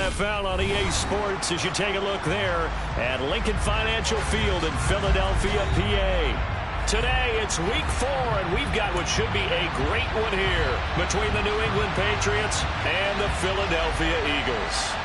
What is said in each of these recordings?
NFL on EA Sports as you take a look there at Lincoln Financial Field in Philadelphia, PA. Today, it's week 4, and we've got what should be a great one here between the New England Patriots and the Philadelphia Eagles.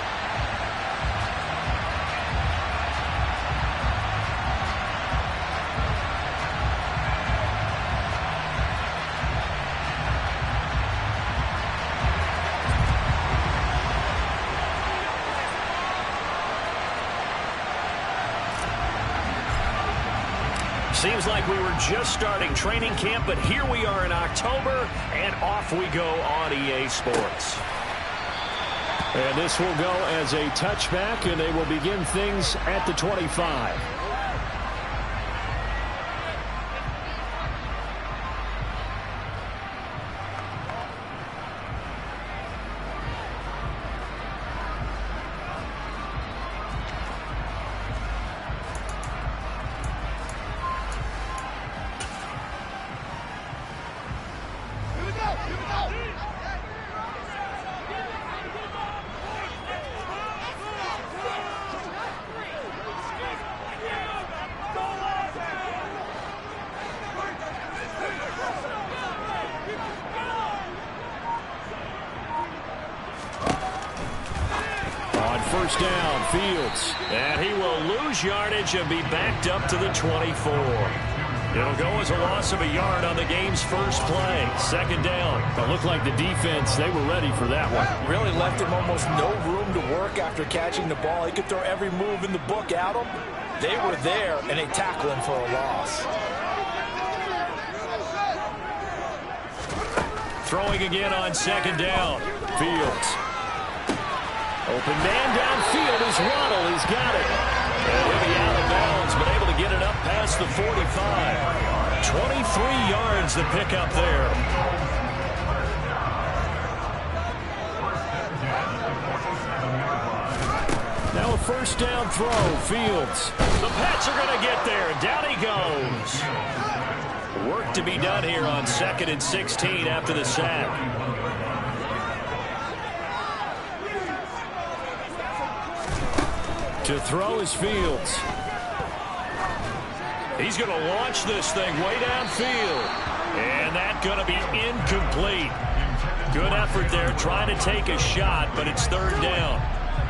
Seems like we were just starting training camp, but here we are in October, and off we go on EA Sports. And this will go as a touchback, and they will begin things at the 25. First down, Fields. And he will lose yardage and be backed up to the 24. It'll go as a loss of a yard on the game's first play. Second down. It looked like the defense, they were ready for that one. Really left him almost no room to work after catching the ball. He could throw every move in the book at him. They were there, and they tackle him for a loss. Throwing again on second down. Fields. Open man downfield is Waddle. He's got it. And he'll be out of bounds, but able to get it up past the 45. 23 yards to pick up there. Now a first down throw. Fields. The Pats are going to get there. Down he goes. Work to be done here on 2nd and 16 after the sack. To throw is Fields. He's going to launch this thing way downfield. And that's going to be incomplete. Good effort there trying to take a shot, but it's third down.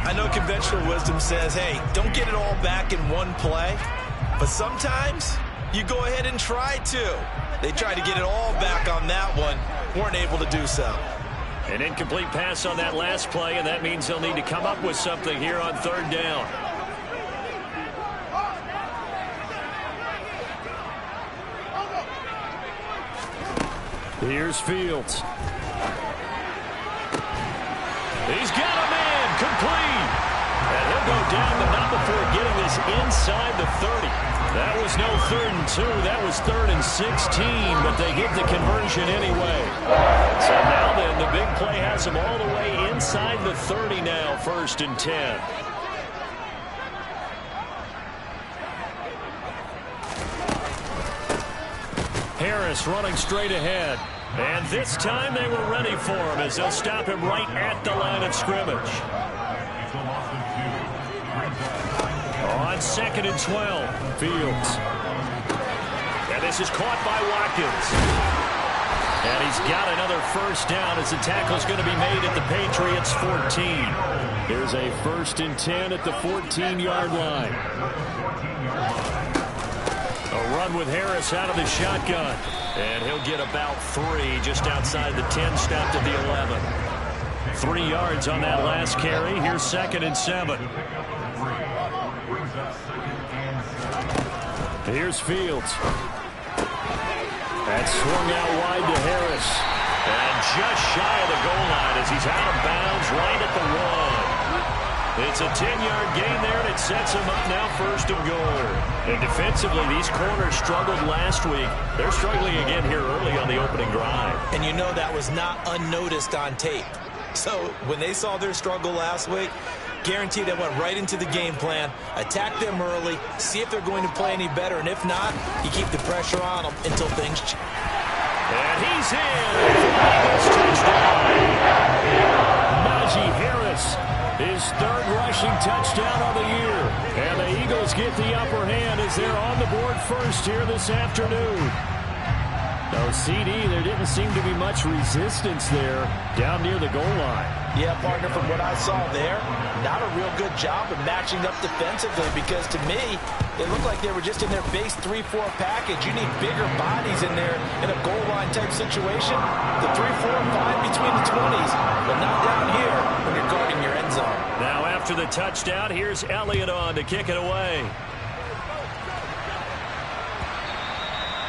I know conventional wisdom says, hey, don't get it all back in one play. But sometimes you go ahead and try to. They tried to get it all back on that one. Weren't able to do so. An incomplete pass on that last play, and that means they'll need to come up with something here on third down. Here's Fields. He's got a man, complete. And he'll go down, but not before getting this inside the 30. That was no 3rd and 2. That was 3rd and 16, but they get the conversion anyway. So now then, the big play has them all the way inside the 30 now, 1st and 10. Harris running straight ahead. And this time they were ready for him as they'll stop him right at the line of scrimmage. On 2nd and 12, Fields. And this is caught by Watkins. And he's got another first down as the tackle's going to be made at the Patriots' 14. Here's a 1st and 10 at the 14-yard line. A run with Harris out of the shotgun. And he'll get about 3 just outside the 10, stopped at the 11. 3 yards on that last carry. Here's 2nd and 7. Here's Fields. That's swung out wide to Harris. And just shy of the goal line as he's out of bounds right at the 1. It's a 10-yard gain there, and it sets him up now 1st and goal. And defensively, these corners struggled last week. They're struggling again here early on the opening drive. And you know that was not unnoticed on tape. So when they saw their struggle last week, guaranteed they went right into the game plan, attack them early, see if they're going to play any better, and if not, you keep the pressure on them until things change. And he's in. Eagles touchdown. Najee Harris His third rushing touchdown on the year. And the Eagles get the upper hand as they're on the board first here this afternoon. No, CD, there didn't seem to be much resistance there down near the goal line. Yeah, partner, from what I saw there, not a real good job of matching up defensively because to me, it looked like they were just in their base 3-4 package. You need bigger bodies in there in a goal line type situation. The 3-4 fine between the 20s, but not down here when you're guarding your end zone. Now after the touchdown, here's Elliott on to kick it away.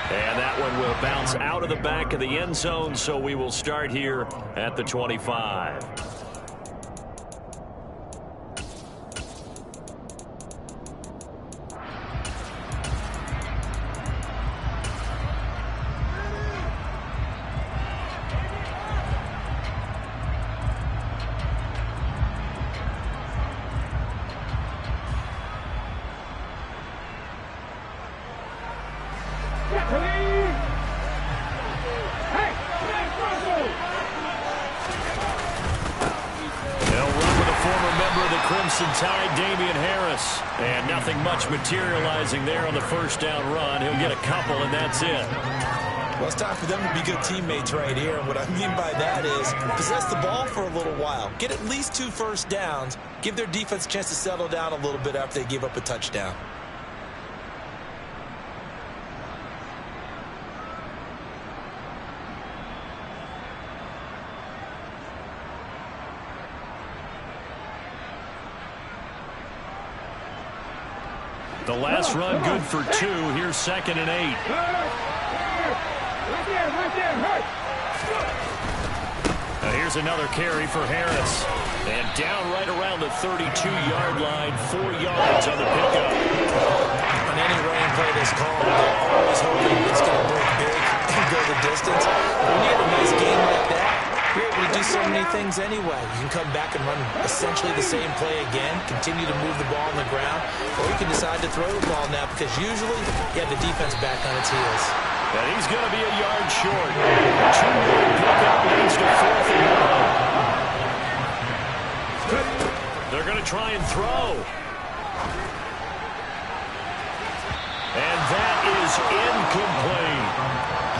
And that one will bounce out of the back of the end zone, so we will start here at the 25. Tide, Damian Harris. And nothing much materializing there on the first down run. He'll get a couple, and that's it. Well, it's time for them to be good teammates right here. And what I mean by that is possess the ball for a little while. Get at least 2 first downs. Give their defense a chance to settle down a little bit after they give up a touchdown. The last run good for 2. Here's 2nd and 8. Now here's another carry for Harris. And down right around the 32-yard line, 4 yards on the pickup. On any running play this call, they're always hoping it's going to break big and go the distance. When you get a nice game like that, you're able to do so many things anyway. You can come back and run essentially the same play again, continue to move the ball on the ground, or you can decide to throw the ball now because usually you have the defense back on its heels. And he's going to be a yard short. 2-yard pickup leads to 4th and 1. They're going to try and throw. And that is incomplete.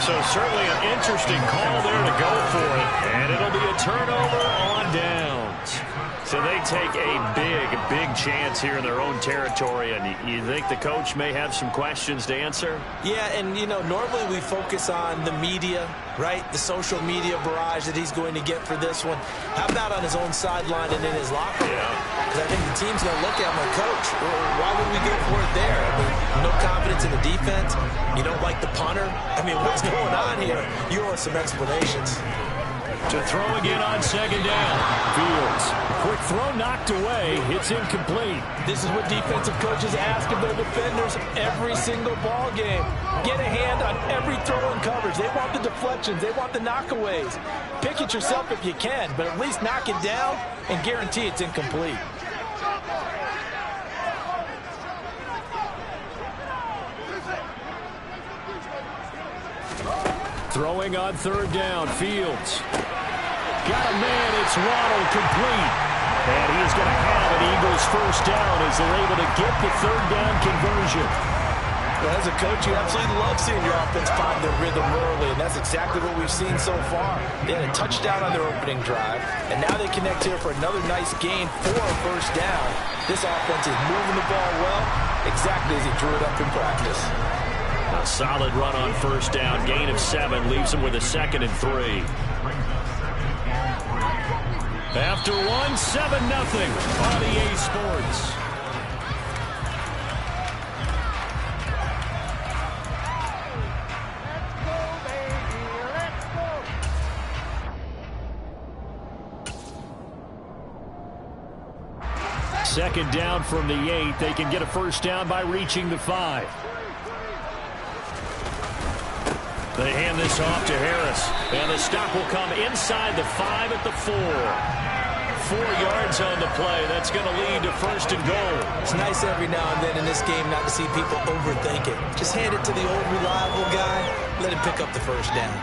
So certainly an interesting call there to go for it. And it'll be a turnover on downs. So they take a big chance here in their own territory. And you think the coach may have some questions to answer? Yeah, and, you know, normally we focus on the media, right? The social media barrage that he's going to get for this one. How about on his own sideline and in his locker room? Because I think the team's going to look at him like, Coach, why would we go for it there? I mean, no confidence in the defense. You don't like the punter. I mean, what's going on here? You owe us some explanations. To throw again on 2nd down. Fields. Quick throw knocked away. It's incomplete. This is what defensive coaches ask of their defenders every single ball game. Get a hand on every throw and coverage. They want the deflections. They want the knockaways. Pick it yourself if you can, but at least knock it down and guarantee it's incomplete. Throwing on 3rd down. Fields. Got a man. It's Waddle, complete. And he is going to have an Eagles first down as they're able to get the 3rd down conversion. Well, as a coach, you absolutely love seeing your offense find their rhythm early, and that's exactly what we've seen so far. They had a touchdown on their opening drive, and now they connect here for another nice gain for a first down. This offense is moving the ball well, exactly as he drew it up in practice. A solid run on first down. Gain of 7 leaves him with a 2nd and 3. After 1, 7-0 on EA Sports. Second down from the 8. They can get a first down by reaching the 5. They hand this off to Harris. And the stop will come inside the 5 at the 4. 4 yards on the play. That's going to lead to 1st and goal. It's nice every now and then in this game not to see people overthink it. Just hand it to the old reliable guy. Let him pick up the first down.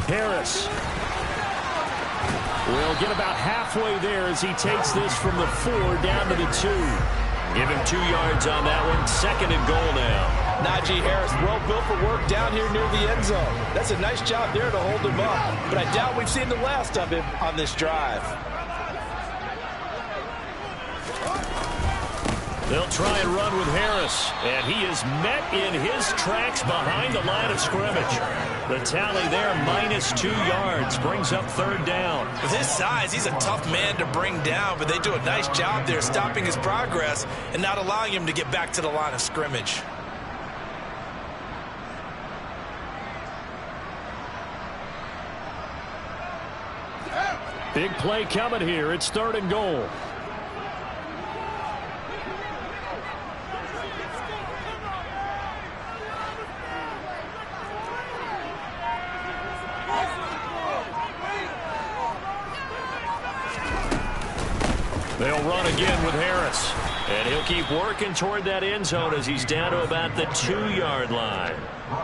Harris will get about halfway there as he takes this from the 4 down to the 2. Give him 2 yards on that one. 2nd and goal now. Najee Harris, well built for work down here near the end zone. That's a nice job there to hold him up. But I doubt we've seen the last of him on this drive. They'll try and run with Harris, and he is met in his tracks behind the line of scrimmage. The tally there, -2 yards, brings up 3rd down. With his size, he's a tough man to bring down, but they do a nice job there stopping his progress and not allowing him to get back to the line of scrimmage. Big play coming here. It's 3rd and goal. They'll run again with Harris. And he'll keep working toward that end zone as he's down to about the 2-yard line.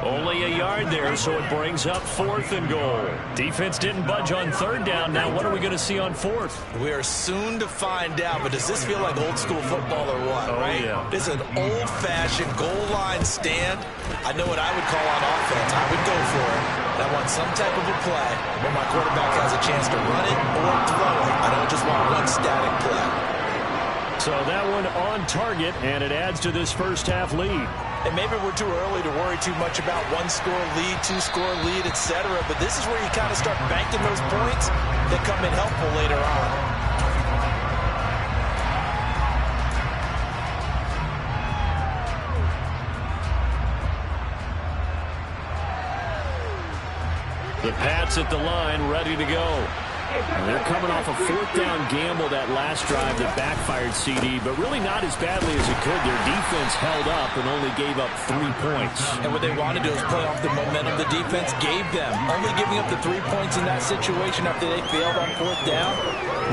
Only a yard there, so it brings up 4th and goal. Defense didn't budge on 3rd down. Now what are we going to see on 4th? We are soon to find out, but does this feel like old school football or what, right? Yeah. This is an old-fashioned goal line stand. I know what I would call on offense. I would go for it. I want some type of a play where my quarterback has a chance to run it or throw it. I don't just want one static play. So that one on target, and it adds to this first half lead. And maybe we're too early to worry too much about 1-score lead, 2-score lead, etc. But this is where you kind of start banking those points that come in helpful later on. The Pats at the line, ready to go. And they're coming off a 4th down gamble that last drive that backfired CD, but really not as badly as it could. Their defense held up and only gave up 3 points. And what they want to do is play off the momentum the defense gave them. Only giving up the 3 points in that situation after they failed on 4th down.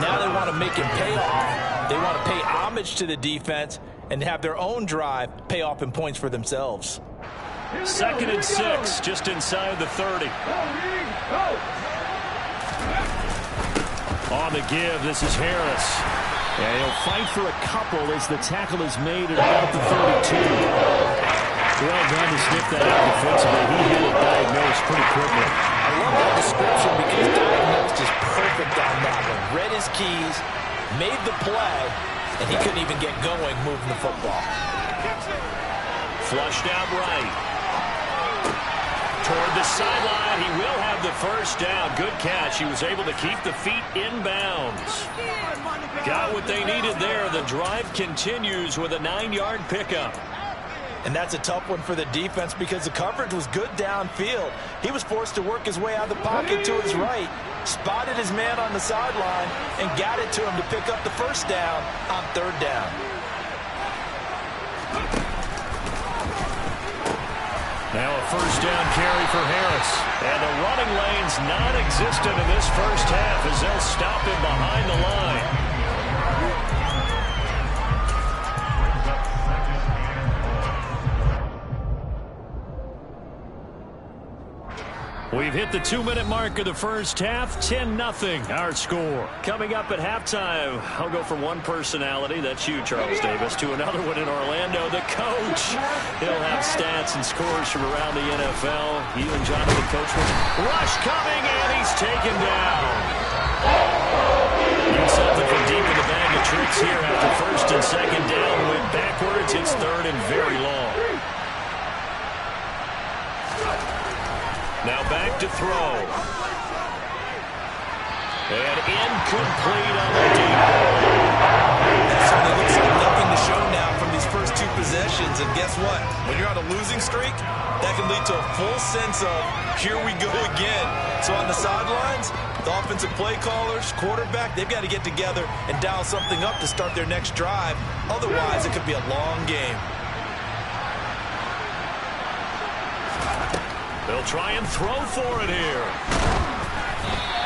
Now they want to make it pay off. They want to pay homage to the defense and have their own drive pay off in points for themselves. 2nd and 6, just inside the 30. On the give, this is Harris. And he'll fight for a couple as the tackle is made at about the 32. Well done to sniff that out defensively. He had it diagnosed pretty quickly. I love that description because diagnosed is perfect on that one. Read his keys, made the play, and he couldn't even get going moving the football. Flushed out right. Toward the sideline, he will have the first down. Good catch. He was able to keep the feet inbounds. Got what they needed there. The drive continues with a 9-yard pickup. And that's a tough one for the defense because the coverage was good downfield. He was forced to work his way out of the pocket to his right, spotted his man on the sideline, and got it to him to pick up the first down on 3rd down. Now a first down carry for Harris. And the running lane's non-existent in this first half as they'll stop him behind the line. We've hit the 2-minute mark of the first half. 10-0 our score. Coming up at halftime, I'll go from one personality, that's you, Charles Davis, to another one in Orlando, the coach. He'll have stats and scores from around the NFL. You and Jonathan Coachman. Rush coming, and he's taken down. Need something from deep in the bag of tricks here after 1st and 2nd down. Went backwards. It's 3rd and very long. Now back to throw. And incomplete on the deep ball. That certainly looks like nothing to show now from these first 2 possessions. And guess what? When you're on a losing streak, that can lead to a full sense of, here we go again. So on the sidelines, the offensive play callers, quarterback, they've got to get together and dial something up to start their next drive. Otherwise, it could be a long game. They'll try and throw for it here.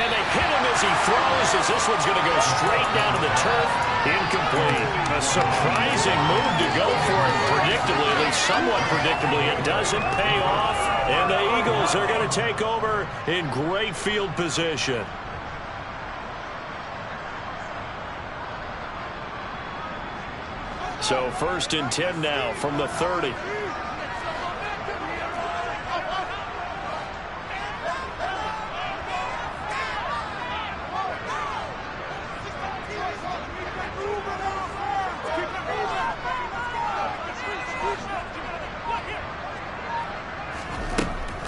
And they hit him as he throws, as this one's going to go straight down to the turf. Incomplete. a surprising move to go for it predictably, at least somewhat predictably. It doesn't pay off, and the Eagles are going to take over in great field position. So 1st and 10 now from the 30.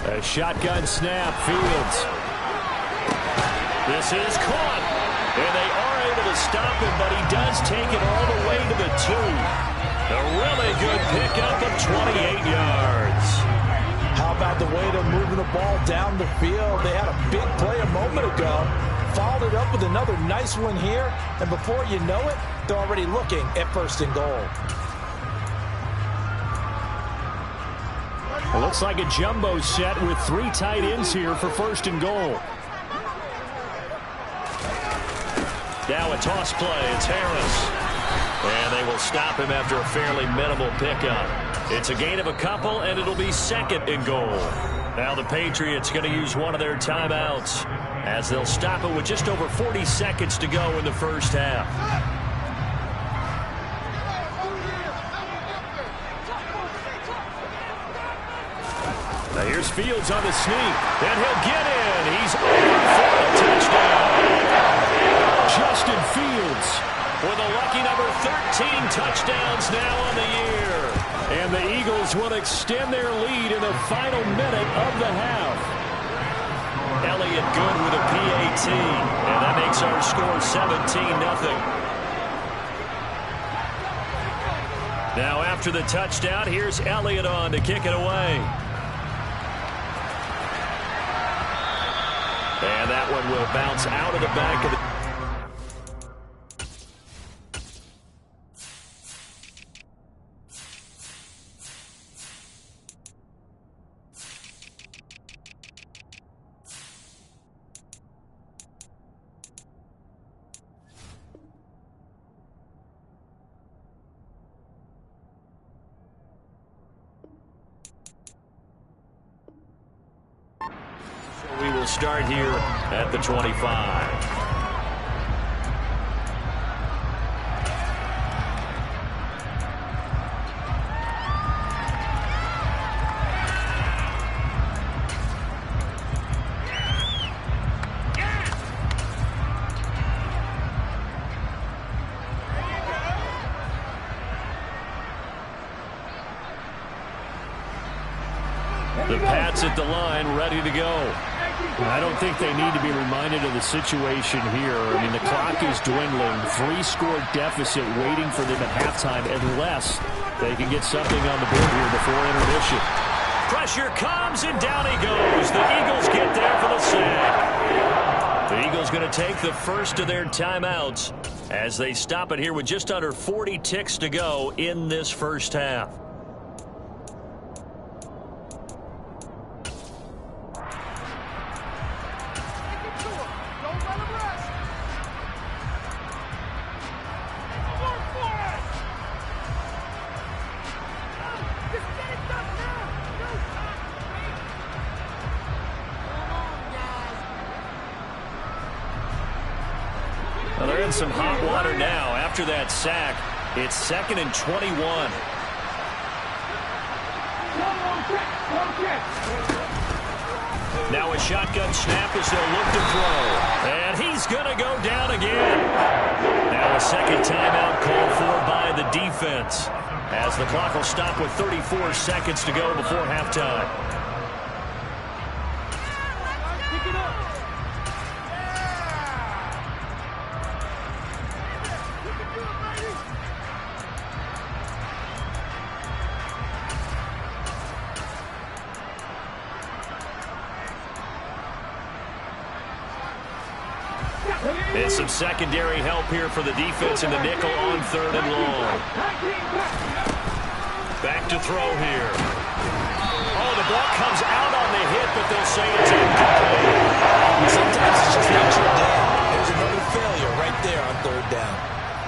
A shotgun snap, Fields. This is caught. And they are able to stop him, but he does take it all the way to the 2. A really good pickup of 28 yards. How about the way they're moving the ball down the field? They had a big play a moment ago. Followed it up with another nice one here. And before you know it, they're already looking at 1st and goal. It looks like a jumbo set with 3 tight ends here for 1st and goal. Now a toss play. It's Harris. And they will stop him after a fairly minimal pickup. It's a gain of a couple, and it'll be 2nd and goal. Now the Patriots going to use one of their timeouts as they'll stop it with just over 40 seconds to go in the first half. Now here's Fields on the sneak, and he'll get in. He's over for a touchdown. Justin Fields with a lucky number 13 touchdowns now on the year. And the Eagles will extend their lead in the final minute of the half. Elliott good with a PAT, and that makes our score 17-0. Now after the touchdown, here's Elliott on to kick it away. And that one will bounce out of the back of the... We will start here at the 25. The Pats at the line, ready to go. I don't think they need to be reminded of the situation here. I mean, the clock is dwindling. 3-score deficit waiting for them at halftime unless they can get something on the board here before intermission. Pressure comes, and down he goes. The Eagles get there for the sack. The Eagles going to take the first of their timeouts as they stop it here with just under 40 ticks to go in this first half. Well, they're in some hot water now after that sack. It's 2nd and 21. Now a shotgun snap as they'll look to throw. And he's going to go down again. Now a second timeout called for by the defense as the clock will stop with 34 seconds to go before halftime. And some secondary help here for the defense in the nickel on 3rd and long. Back to throw here. Oh, the ball comes out on the hit, but they'll say it's incomplete. Sometimes it's just not your day. There's another failure right there on 3rd down.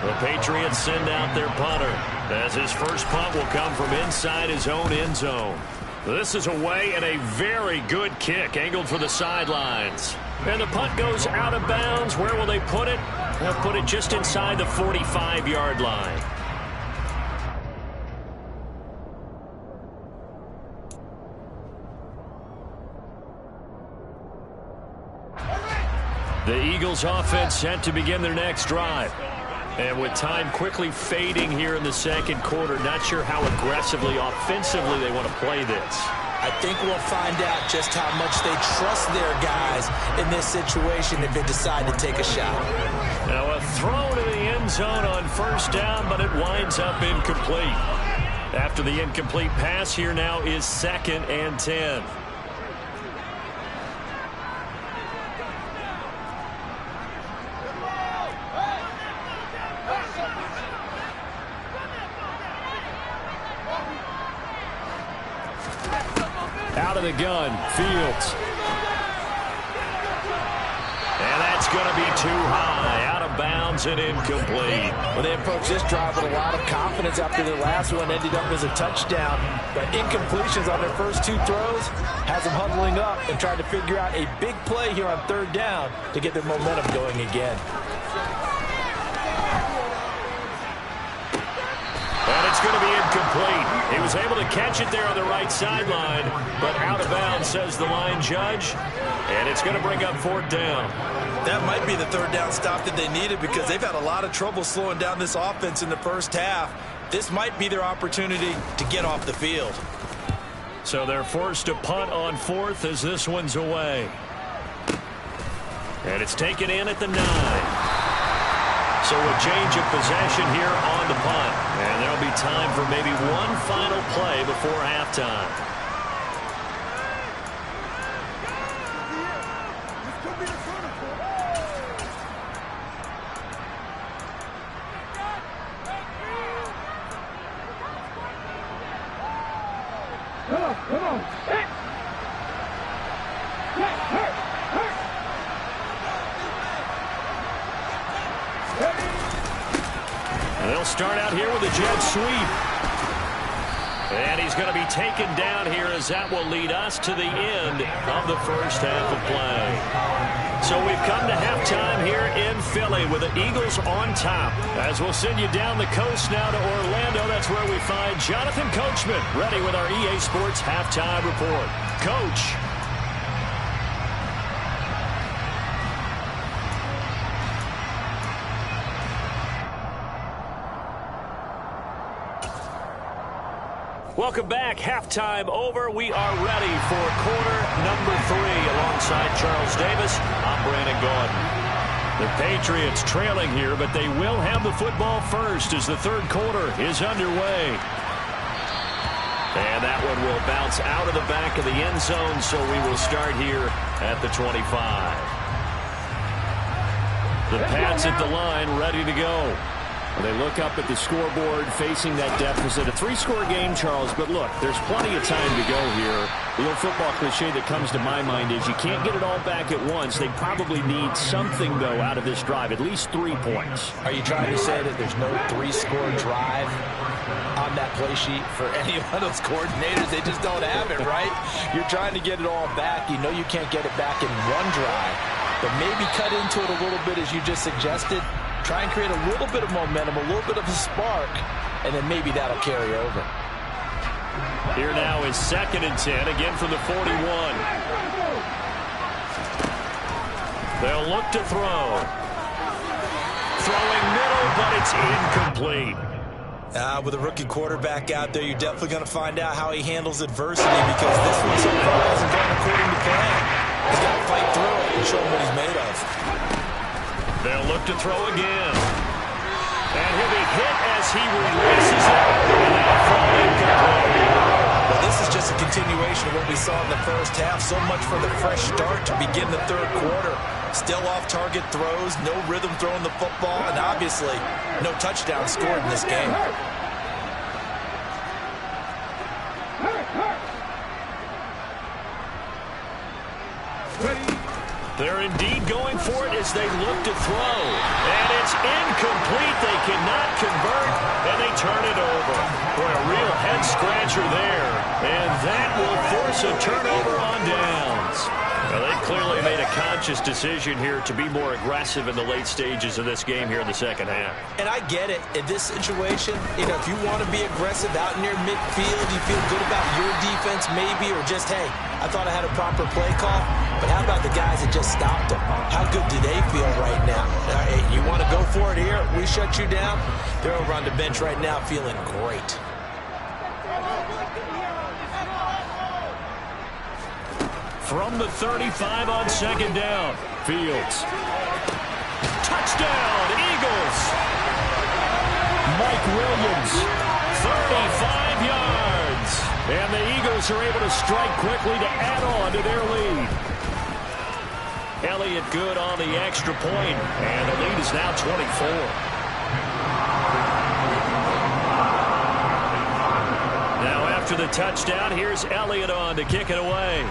The Patriots send out their punter, as his first punt will come from inside his own end zone. This is away and a very good kick angled for the sidelines. And the punt goes out of bounds. Where will they put it? They'll put it just inside the 45-yard line. The Eagles offense set to begin their next drive. And with time quickly fading here in the second quarter, not sure how aggressively, offensively they want to play this. I think we'll find out just how much they trust their guys in this situation if they decide to take a shot. Now a throw to the end zone on first down, but it winds up incomplete. After the incomplete pass, here now is 2nd and 10. Out of the gun, Fields. And that's going to be too high, out of bounds and incomplete. Well, they approached this drive with a lot of confidence after their last one ended up as a touchdown. But incompletions on their first 2 throws has them huddling up and trying to figure out a big play here on 3rd down to get their momentum going again. And it's going to be incomplete. He was able to catch it there on the right sideline, but out of bounds, says the line judge. And it's going to bring up 4th down. That might be the 3rd down stop that they needed because they've had a lot of trouble slowing down this offense in the first half. This might be their opportunity to get off the field. So they're forced to punt on 4th as this one's away. And it's taken in at the 9. So a change of possession here on the punt. And there'll be time for maybe one final play before halftime. Come on. They'll start out here with a jet sweep. And he's going to be taken down here as that will lead us to the end of the first half of play. So we've come to halftime here in Philly with the Eagles on top. As we'll send you down the coast now to Orlando, that's where we find Jonathan Coachman ready with our EA Sports halftime report. Coach. Welcome back. Halftime over. We are ready for quarter number 3 alongside Charles Davis. I'm Brandon Gaudin. The Patriots trailing here, but they will have the football first as the third quarter is underway. And that one will bounce out of the back of the end zone, so we will start here at the 25. The Pats at the line, ready to go. They look up at the scoreboard facing that deficit. A 3-score game, Charles, but look, there's plenty of time to go here. The old football cliche that comes to my mind is you can't get it all back at once. They probably need something, though, out of this drive, at least 3 points. Are you trying to say that there's no 3-score drive on that play sheet for any of those coordinators? They just don't have it, right? You're trying to get it all back. You know you can't get it back in one drive, but maybe cut into it a little bit as you just suggested. Try and create a little bit of momentum, a little bit of a spark, and then maybe that'll carry over. Here now is 2nd and 10, again from the 41. They'll look to throw. Throwing middle, but it's incomplete. With a rookie quarterback out there, you're definitely going to find out how he handles adversity because this one so far hasn't gone according to plan. He's got to fight through it and show him what he's made of. They'll look to throw again. And he'll be hit as he releases it. And that'll fall incomplete. Well, this is just a continuation of what we saw in the first half. So much for the fresh start to begin the third quarter. Still off-target throws, no rhythm throwing the football, and obviously no touchdown scored in this game. They're indeed going for it as they look to throw. And it's incomplete. They cannot convert, and they turn it over. Boy, a real head-scratcher there. And that will force a turnover on downs. Well, they clearly made a conscious decision here to be more aggressive in the late stages of this game here in the second half. And I get it. In this situation, if you want to be aggressive out near midfield, you feel good about your defense maybe, or just, hey, I thought I had a proper play call. But how about the guys that just stopped them? How good do they feel right now? Hey, you want to go for it here? We shut you down? They're over on the bench right now feeling great. From the 35 on second down, Fields. Touchdown, Eagles. Mike Williams, 35 yards. And the Eagles are able to strike quickly to add on to their lead. Elliott good on the extra point, and the lead is now 24. Now after the touchdown, here's Elliott on to kick it away.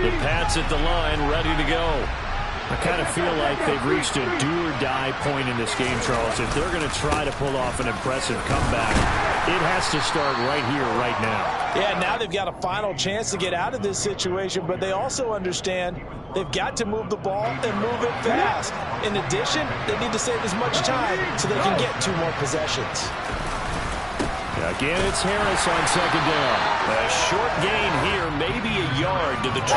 The Pats at the line, ready to go. I kind of feel like they've reached a do-or-die point in this game, Charles. If they're going to try to pull off an impressive comeback, it has to start right here, right now. Yeah, now they've got a final chance to get out of this situation, but they also understand they've got to move the ball and move it fast. In addition, they need to save as much time so they can get 2 more possessions. Again, it's Harris on second down. A short gain here, maybe a yard to the 29.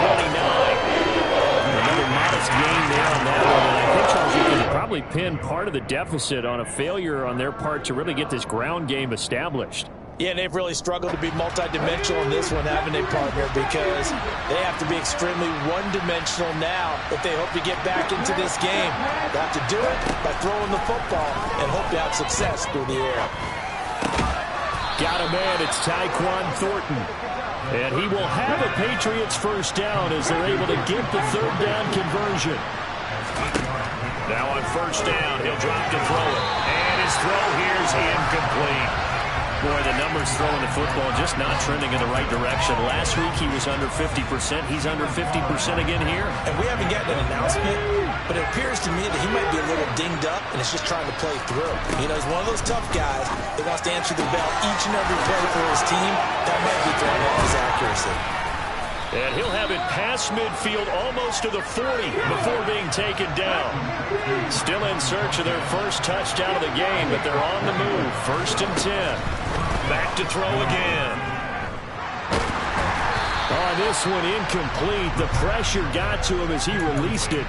Another modest gain there on that one. And I think, Charles, you can probably pin part of the deficit on a failure on their part to really get this ground game established. Yeah, and they've really struggled to be multidimensional in this one, haven't they, partner? Because they have to be extremely one-dimensional now if they hope to get back into this game. They have to do it by throwing the football and hope to have success through the air. Got a man, it's Tyquan Thornton. And he will have a Patriots first down as they're able to get the third down conversion. Now on first down, he'll drop to throw it. And his throw here's incomplete. Boy, the numbers throwing the football just not trending in the right direction. Last week he was under 50%. He's under 50% again here. And we haven't gotten an announcement, but it appears to me that he might be a little dinged up and is just trying to play through. He's one of those tough guys that wants to answer the bell each and every play for his team. That might be throwing off his accuracy. And he'll have it past midfield almost to the 40 before being taken down. Still in search of their first touchdown of the game, but they're on the move. 1st and 10. Back to throw again. Oh, this one incomplete. The pressure got to him as he released it.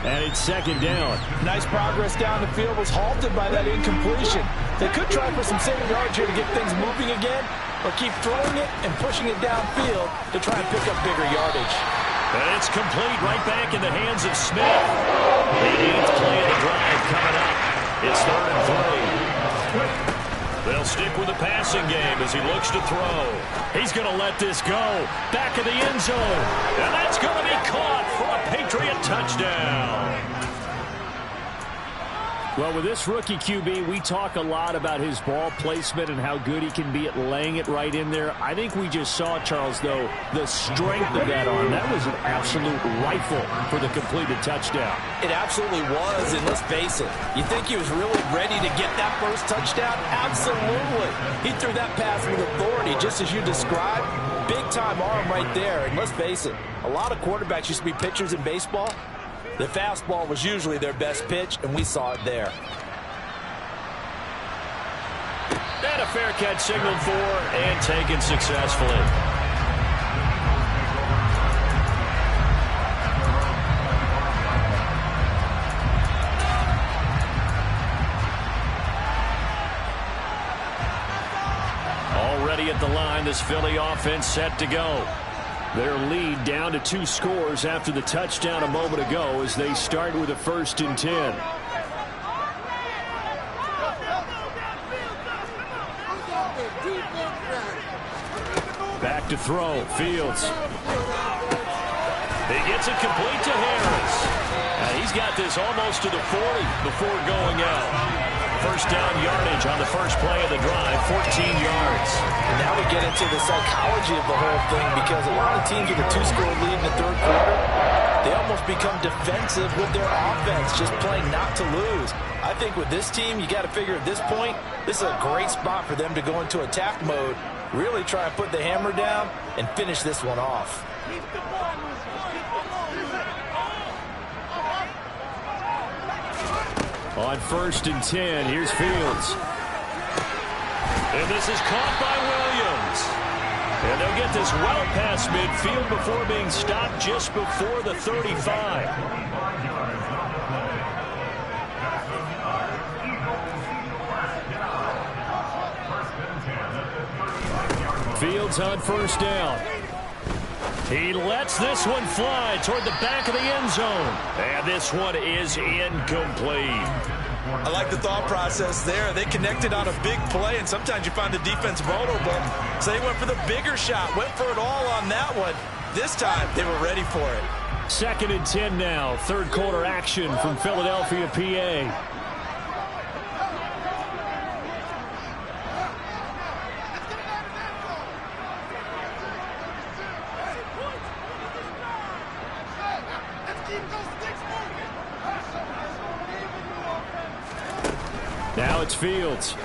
And it's second down. Nice progress down the field was halted by that incompletion. They could try for some saving yards here to get things moving again, or keep throwing it and pushing it downfield to try and pick up bigger yardage. And it's complete right back in the hands of Smith. The 8th play of the drive coming up. It's 3rd and 3. They'll stick with the passing game as he looks to throw. He's going to let this go. Back of the end zone. And that's going to be caught for a Patriot touchdown. Well, with this rookie QB, we talk a lot about his ball placement and how good he can be at laying it right in there. I think we just saw, Charles, though, the strength of that arm. That was an absolute rifle for the completed touchdown. It absolutely was, and let's face it, you think he was really ready to get that first touchdown? Absolutely. He threw that pass with authority, just as you described. Big-time arm right there, and let's face it, a lot of quarterbacks used to be pitchers in baseball. The fastball was usually their best pitch, and we saw it there. And a fair catch signaled for and taken successfully. Already at the line, this Philly offense set to go. Their lead down to 2 scores after the touchdown a moment ago as they start with a 1st and 10. Back to throw, Fields. He gets it complete to Harris. he's got this almost to the 40 before going out. First down yardage on the first play of the drive, 14 yards. And now we get into the psychology of the whole thing, because a lot of teams with a 2-score lead in the third quarter, they almost become defensive with their offense, just playing not to lose. I think with this team, you got to figure at this point, this is a great spot for them to go into attack mode, really try and put the hammer down and finish this one off. On 1st and 10, here's Fields. And this is caught by Williams. And they'll get this well past midfield before being stopped just before the 35. Fields on 1st down. He lets this one fly toward the back of the end zone. And this one is incomplete. I like the thought process there. They connected on a big play, and sometimes you find the defense vulnerable. So they went for the bigger shot, went for it all on that one. This time, they were ready for it. 2nd and 10 now. Third quarter action from Philadelphia, PA. Now it's Fields.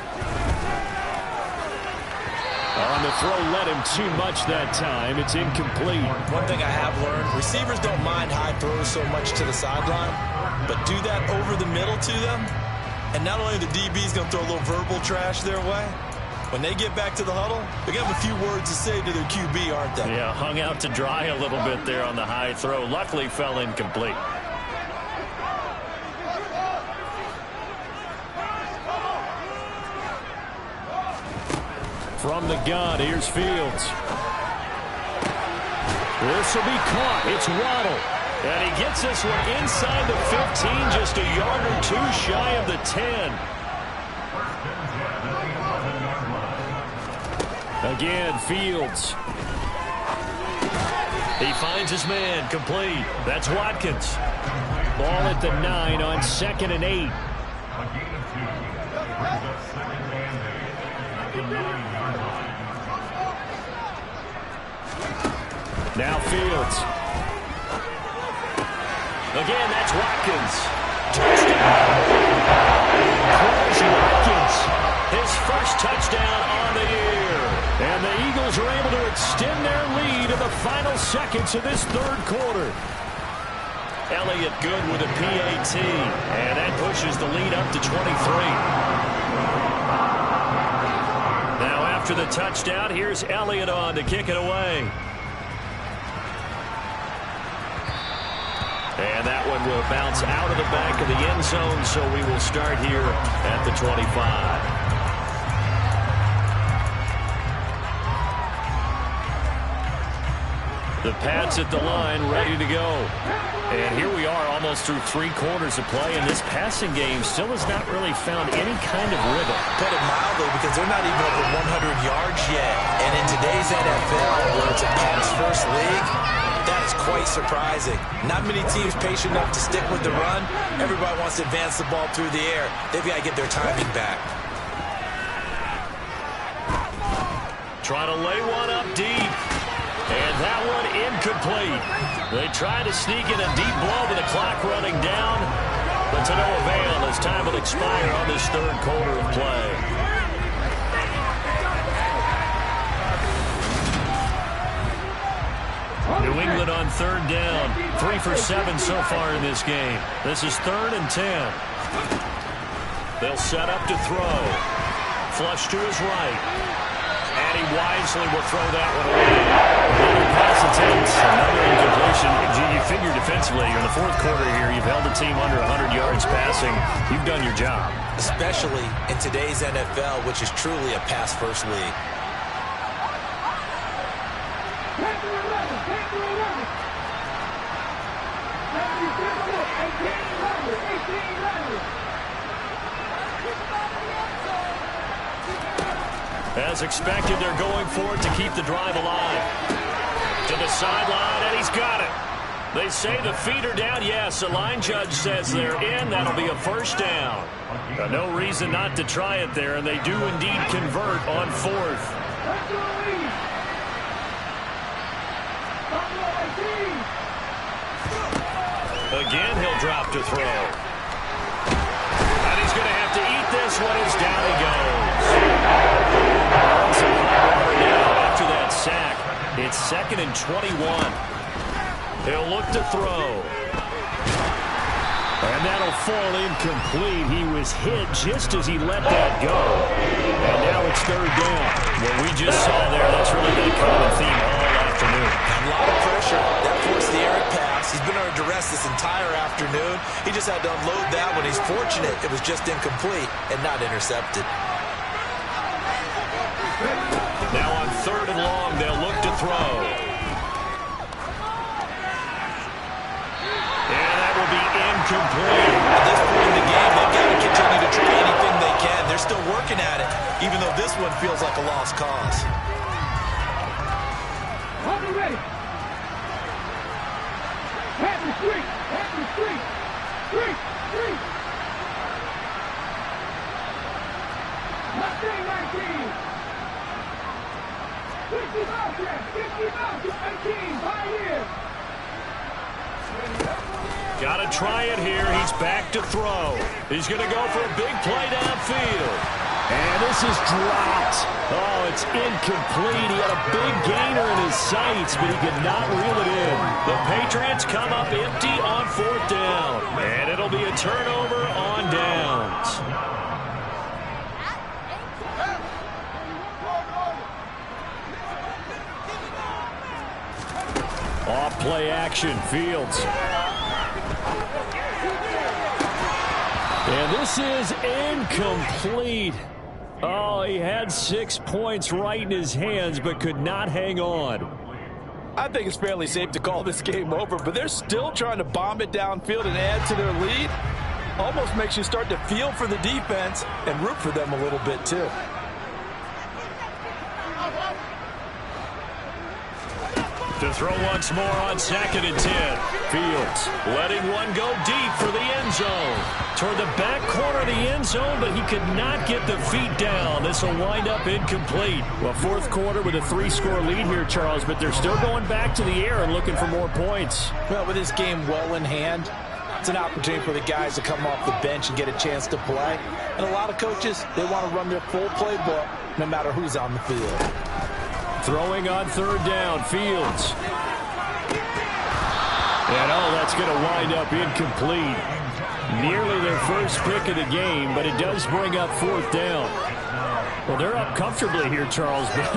On the throw, let him too much that time. It's incomplete. One thing I have learned, receivers don't mind high throws so much to the sideline, but do that over the middle to them, and not only the DB's going to throw a little verbal trash their way, when they get back to the huddle, they're going to have a few words to say to their QB, aren't they? Yeah, hung out to dry a little bit there on the high throw. Luckily, fell incomplete. From the gun, here's Fields. This will be caught. It's Waddle. And he gets this one inside the 15, just a yard or two shy of the 10. Again, Fields. He finds his man, complete. That's Watkins. Ball at the 9 on 2nd and 8. Now Fields. Again, that's Watkins. Touchdown. Chris Watkins. His first touchdown on the year. And the Eagles are able to extend their lead in the final seconds of this third quarter. Elliott good with a PAT. And that pushes the lead up to 23. Now after the touchdown, here's Elliott on to kick it away. And that one will bounce out of the back of the end zone, so we will start here at the 25. The Pats at the line, ready to go. And here we are almost through 3 quarters of play, and this passing game still has not really found any kind of rhythm. Put it mildly, because they're not even over 100 yards yet. And in today's NFL, where it's a pass-first league, that is quite surprising. Not many teams patient enough to stick with the run. Everybody wants to advance the ball through the air. They've got to get their timing back. Trying to lay one up deep. And that one incomplete. They try to sneak in a deep blow with the clock running down. But to no avail as time will expire on this third quarter of play. New England on 3rd down. 3 for 7 so far in this game. This is 3rd and 10. They'll set up to throw. Flush to his right. And he wisely will throw that one away. Another pass attempt. Another incompletion. You figure defensively, you're in the 4th quarter here. You've held the team under 100 yards passing. You've done your job. Especially in today's NFL, which is truly a pass-first league. As expected, they're going for it to keep the drive alive. To the sideline, and he's got it. They say the feet are down. Yes, the line judge says they're in. That'll be a first down. No reason not to try it there, and they do indeed convert on fourth. Again, he'll drop to throw. And he's going to have to eat this one as down he goes. Some hot water now after that sack. It's 2nd and 21. He'll look to throw. And that'll fall incomplete. He was hit just as he let that go. And now it's 3rd down. What we just saw there, that's really been a common theme all afternoon. A lot of pressure. That forced the errant pass. He's been under duress this entire afternoon. He just had to unload that one. He's fortunate it was just incomplete and not intercepted. Now on 3rd and long, they'll look to throw. And that will be incomplete. At this point in the game, they've got to continue to try anything they can. They're still working at it, even though this one feels like a lost cause. Ready. Pass the street. Pass the street. Street. Mustang 19. 50 miles, 18. Pioneer. Got to try it here. He's back to throw. He's going to go for a big play downfield. And this is dropped. Oh, it's incomplete. He had a big gainer in his sights, but he could not reel it in. The Patriots come up empty on 4th down. And it'll be a turnover on downs. Off play action, Fields. And this is incomplete. Oh, he had 6 points right in his hands, but could not hang on. I think it's fairly safe to call this game over, but they're still trying to bomb it downfield and add to their lead. Almost makes you start to feel for the defense and root for them a little bit, too. To throw once more on 2nd and 10. Fields letting one go deep for the end zone. Toward the back corner of the end zone, but he could not get the feet down. This will wind up incomplete. Well, 4th quarter with a 3-score lead here, Charles, but they're still going back to the air and looking for more points. Well, with this game well in hand, it's an opportunity for the guys to come off the bench and get a chance to play. And a lot of coaches, they want to run their full playbook no matter who's on the field. Throwing on 3rd down, Fields. And that's going to wind up incomplete. Nearly their first pick of the game, but it does bring up 4th down. Well, they're up comfortably here, Charles, but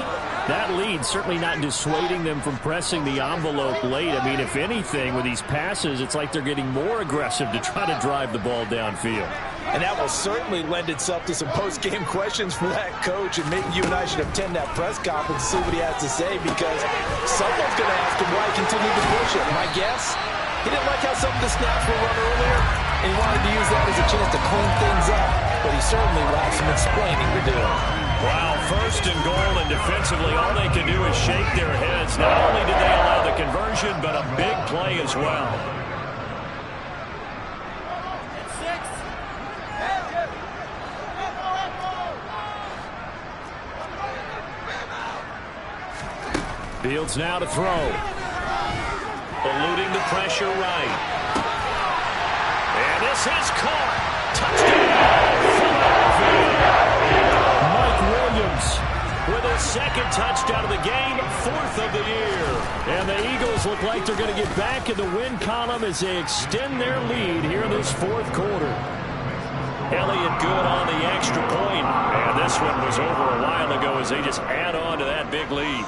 that lead certainly not dissuading them from pressing the envelope late. I mean, if anything, with these passes, it's like they're getting more aggressive to try to drive the ball downfield. And that will certainly lend itself to some post-game questions for that coach, and maybe you and I should attend that press conference and see what he has to say, because someone's going to ask him why he continued to push it. My guess, he didn't like how some of the snaps were run earlier, and he wanted to use that as a chance to clean things up, but he certainly will have some explaining to do. Wow, 1st and goal, and defensively all they can do is shake their heads. Not only did they allow the conversion, but a big play as well. Fields now to throw. Eluding the pressure right. And this is caught. Touchdown. Mike Williams with his 2nd touchdown of the game, 4th of the year. And the Eagles look like they're going to get back in the win column as they extend their lead here in this 4th quarter. Elliott good on the extra point. And this one was over a while ago as they just add on to that big lead.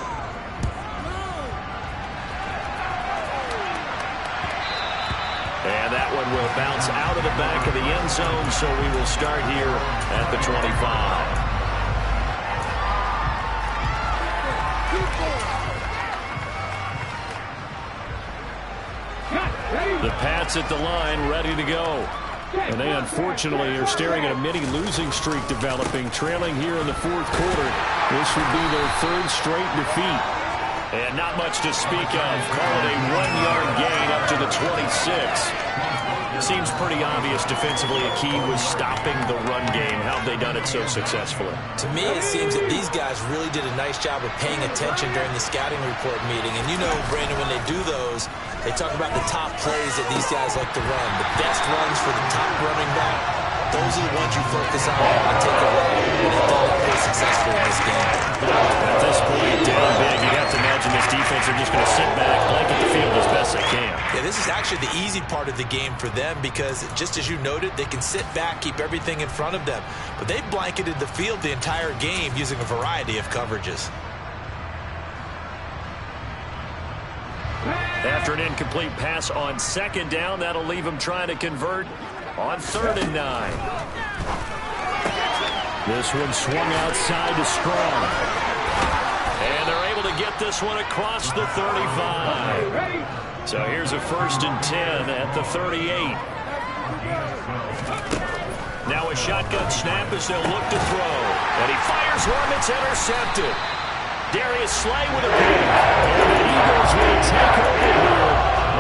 And that one will bounce out of the back of the end zone, so we will start here at the 25. The Pats at the line, ready to go. And they unfortunately are staring at a mini losing streak developing, trailing here in the 4th quarter. This would be their 3rd straight defeat. And not much to speak of. Call it a 1-yard gain up to the 26. Seems pretty obvious defensively a key was stopping the run game. How have they done it so successfully? To me, it seems that these guys really did a nice job of paying attention during the scouting report meeting. And you know, Brandon, when they do those, they talk about the top plays that these guys like to run. The best runs for the top running back. Those are the ones you focus on and take a run. And they've done that pretty successfully in this game. At this point, down big, you'd have to imagine this defense are just going to sit back, blanket the field as best they can. Yeah, this is actually the easy part of the game for them because, just as you noted, they can sit back, keep everything in front of them. But they've blanketed the field the entire game using a variety of coverages. After an incomplete pass on second down, that'll leave them trying to convert on 3rd and 9. This one swung outside to Strong. And they're able to get this one across the 35. So here's a 1st and 10 at the 38. Now a shotgun snap as they'll look to throw. And he fires one that's intercepted. Darius Slay with a pick. And the Eagles will take over here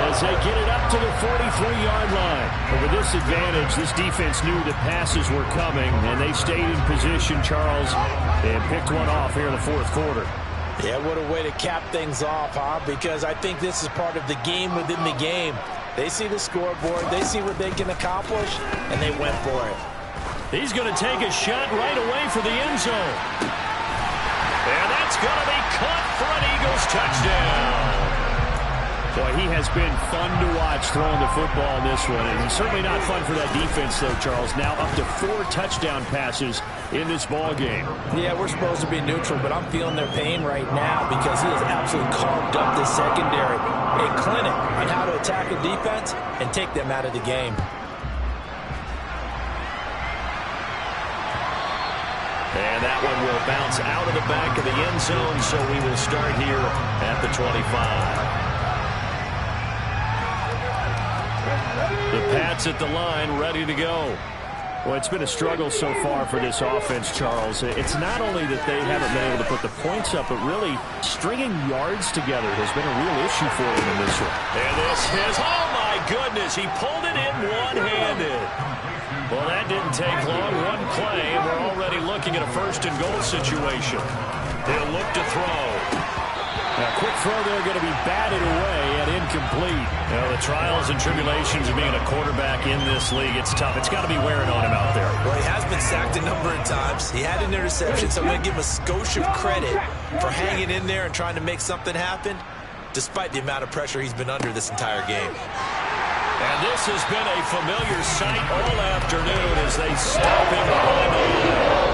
as they get it up to the 43-yard line. But with this advantage, this defense knew that passes were coming, and they stayed in position, Charles, and picked one off here in the 4th quarter. Yeah, what a way to cap things off, huh? Because I think this is part of the game within the game. They see the scoreboard, they see what they can accomplish, and they went for it. He's going to take a shot right away for the end zone. And that's going to be caught for an Eagles touchdown. Boy, he has been fun to watch throwing the football in this one. And certainly not fun for that defense, though, Charles. Now up to 4 touchdown passes in this ball game. Yeah, we're supposed to be neutral, but I'm feeling their pain right now because he has absolutely carved up the secondary. A clinic on how to attack a defense and take them out of the game. And that one will bounce out of the back of the end zone, so we will start here at the 25. The Pats at the line, ready to go. Well, it's been a struggle so far for this offense, Charles. It's not only that they haven't been able to put the points up, but really stringing yards together has been a real issue for them in this one. And this is, oh my goodness, he pulled it in one-handed. Well, that didn't take long. One play, and we're already looking at a 1st and goal situation. They'll look to throw. Now, quick throw there going to be batted away and incomplete. Now, the trials and tribulations of being a quarterback in this league, it's tough. It's got to be wearing on him out there. Well, he has been sacked a number of times. He had an interception, so I'm going to give him a skosh of credit for hanging in there and trying to make something happen, despite the amount of pressure he's been under this entire game. And this has been a familiar sight all afternoon as they stop him behind the line.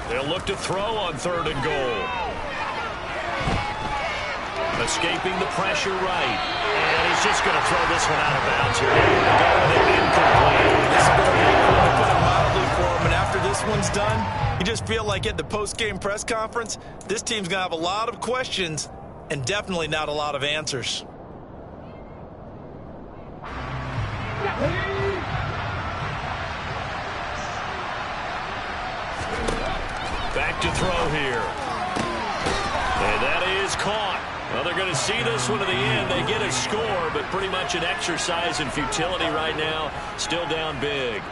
They'll look to throw on 3rd and goal. Escaping the pressure right. And he's just going to throw this one out of bounds here. Incomplete. This is going to be important to put it mildly for him. And after this one's done, you just feel like at the post-game press conference, this team's going to have a lot of questions and definitely not a lot of answers. Back to throw here. And that is caught. Well, they're going to see this one to the end. They get a score, but pretty much an exercise in futility right now. Still down big.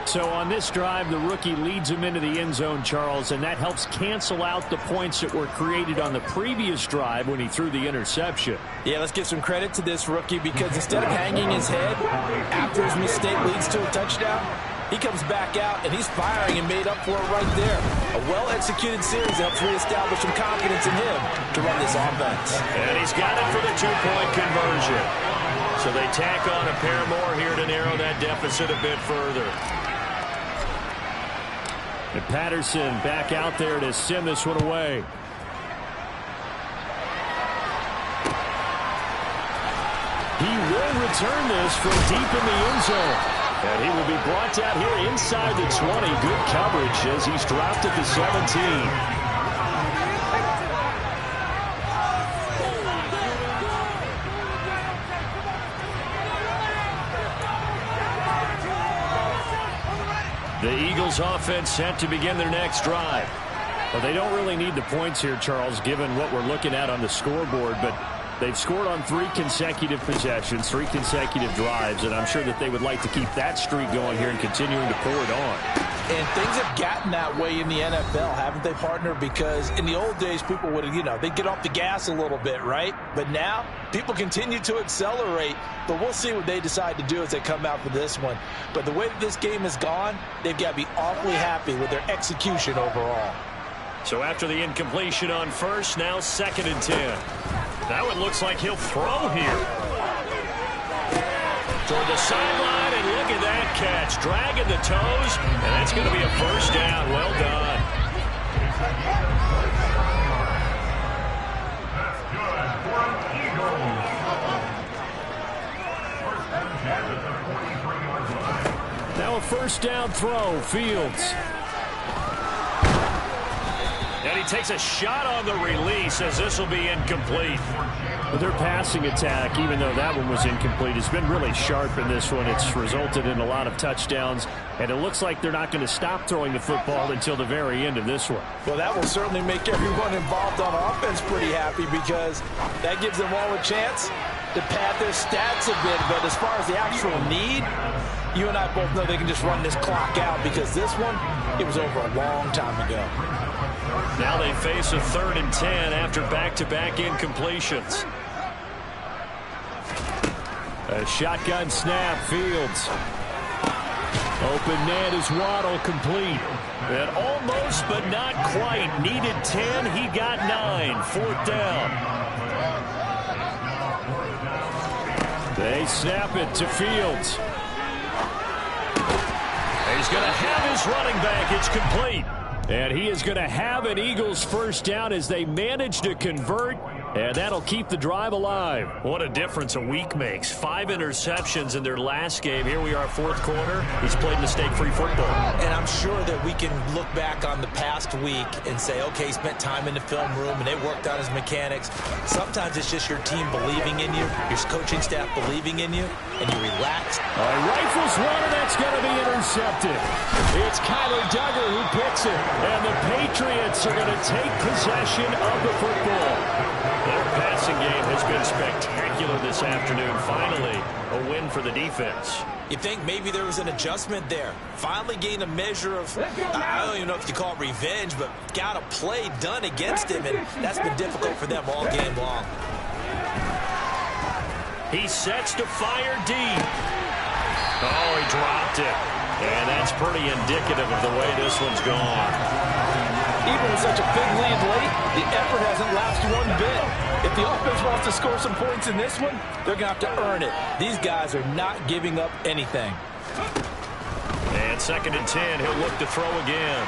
So on this drive, the rookie leads him into the end zone, Charles, and that helps cancel out the points that were created on the previous drive when he threw the interception. Yeah, let's give some credit to this rookie because instead of hanging his head after his mistake leads to a touchdown, he comes back out, and he's firing and made up for it right there. A well-executed series helps reestablish some confidence in him to run this offense. And he's got it for the 2-point conversion. So they tack on a pair more here to narrow that deficit a bit further. And Patterson back out there to send this one away. He will return this from deep in the end zone. And he will be brought down here inside the 20. Good coverage as he's dropped at the 17. The Eagles offense set to begin their next drive. Well, they don't really need the points here, Charles, given what we're looking at on the scoreboard, but they've scored on 3 consecutive possessions, 3 consecutive drives, and I'm sure that they would like to keep that streak going here and continuing to pour it on. And things have gotten that way in the NFL, haven't they, partner? Because in the old days, people would, they'd get off the gas a little bit, right? But now, people continue to accelerate. But we'll see what they decide to do as they come out for this one. But the way that this game has gone, they've got to be awfully happy with their execution overall. So after the incompletion on first, now 2nd and 10. Now it looks like he'll throw here. Toward the sideline, and look at that catch. Dragging the toes, and that's going to be a first down. Well done. Now a first down throw, Fields. And he takes a shot on the release as this will be incomplete. But their passing attack, even though that one was incomplete, has been really sharp in this one. It's resulted in a lot of touchdowns, and it looks like they're not going to stop throwing the football until the very end of this one. Well, that will certainly make everyone involved on offense pretty happy because that gives them all a chance to pad their stats a bit. But as far as the actual need, you and I both know they can just run this clock out because this one, it was over a long time ago. Now they face a 3rd and 10 after back-to-back incompletions. A shotgun snap, Fields. Open net is Waddle, complete. And almost but not quite. Needed 10, he got 9. 4th down. They snap it to Fields. He's going to have his running back. It's complete. And he is going to have an Eagles first down as they manage to convert, and that'll keep the drive alive. What a difference a week makes. 5 interceptions in their last game. Here we are, 4th quarter. He's played mistake-free football. And I'm sure that we can look back on the past week and say, okay, he spent time in the film room and they worked on his mechanics. Sometimes it's just your team believing in you, your coaching staff believing in you, and you relax. Rifles one, and that's going to be intercepted. It's Kyler Duggar who picks it, and the Patriots are going to take possession of the football. Their passing game has been spectacular this afternoon. Finally, a win for the defense. You think maybe there was an adjustment there. Finally gained a measure of, I don't even know if you call it revenge, but got a play done against him, and that's been difficult for them all game long. He sets to fire deep. Oh, he dropped it. And that's pretty indicative of the way this one's gone. Even with such a big lead late, the effort hasn't lasted one bit. If the offense wants to score some points in this one, they're going to have to earn it. These guys are not giving up anything. And 2nd and 10, he'll look to throw again.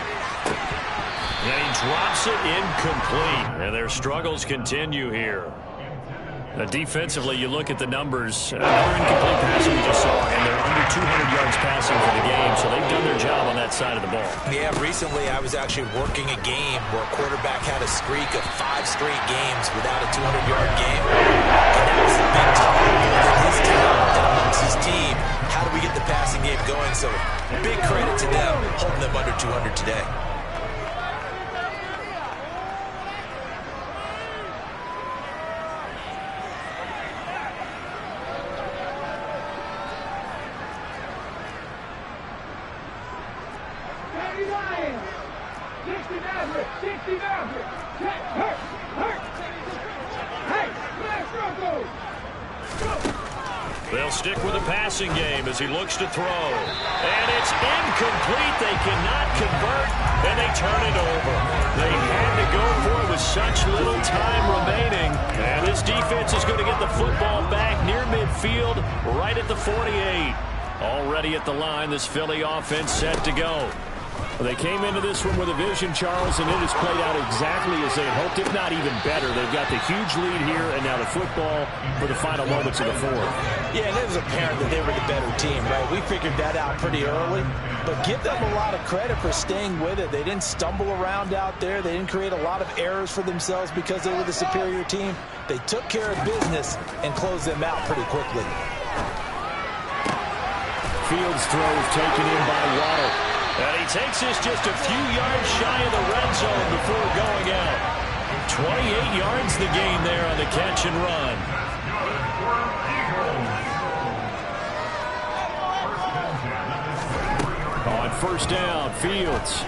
And he drops it incomplete. And their struggles continue here. Defensively, you look at the numbers. Another incomplete pass we just saw, and they're under 200 yards passing for the game, so they've done their job on that side of the ball. Yeah, recently I was actually working a game where a quarterback had a streak of 5 straight games without a 200-yard game. And that was the big talk for his team and amongst his team. How do we get the passing game going? So big credit to them, holding them under 200 today. They'll stick with the passing game as he looks to throw. And it's incomplete. They cannot convert, and they turn it over. They had to go for it with such little time remaining. And this defense is going to get the football back near midfield, right at the 48. Already at the line, this Philly offense set to go. Well, they came into this one with a vision, Charles, and it has played out exactly as they had hoped, if not even better. They've got the huge lead here, and now the football for the final moments of the fourth. Yeah, and it was apparent that they were the better team, right? We figured that out pretty early, but give them a lot of credit for staying with it. They didn't stumble around out there. They didn't create a lot of errors for themselves because they were the superior team. They took care of business and closed them out pretty quickly. Fields throws taken in by Waddle. takes us just a few yards shy of the red zone before going out. 28 yards the gain there on the catch and run. On first down, Fields.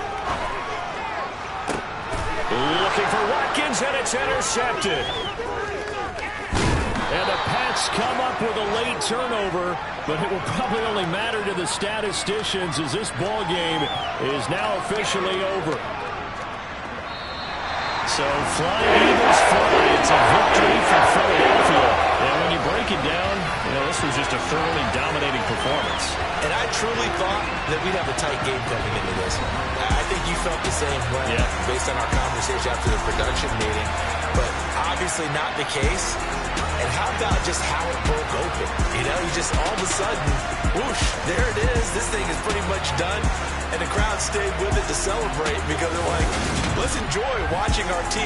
Looking for Watkins, and it's intercepted. And the Pats come up with a late turnover, but it will probably only matter to the statisticians as this ball game is now officially over. So flying Eagles fly. It's a victory for Philadelphia. And when you break it down, this was just a thoroughly dominating performance. And I truly thought that we'd have a tight game coming into this. I think you felt the same way based on our conversation after the production meeting. But obviously not the case. And how about just how it broke open? You just all of a sudden, whoosh, there it is. This thing is pretty much done. And the crowd stayed with it to celebrate because they're like, let's enjoy watching our team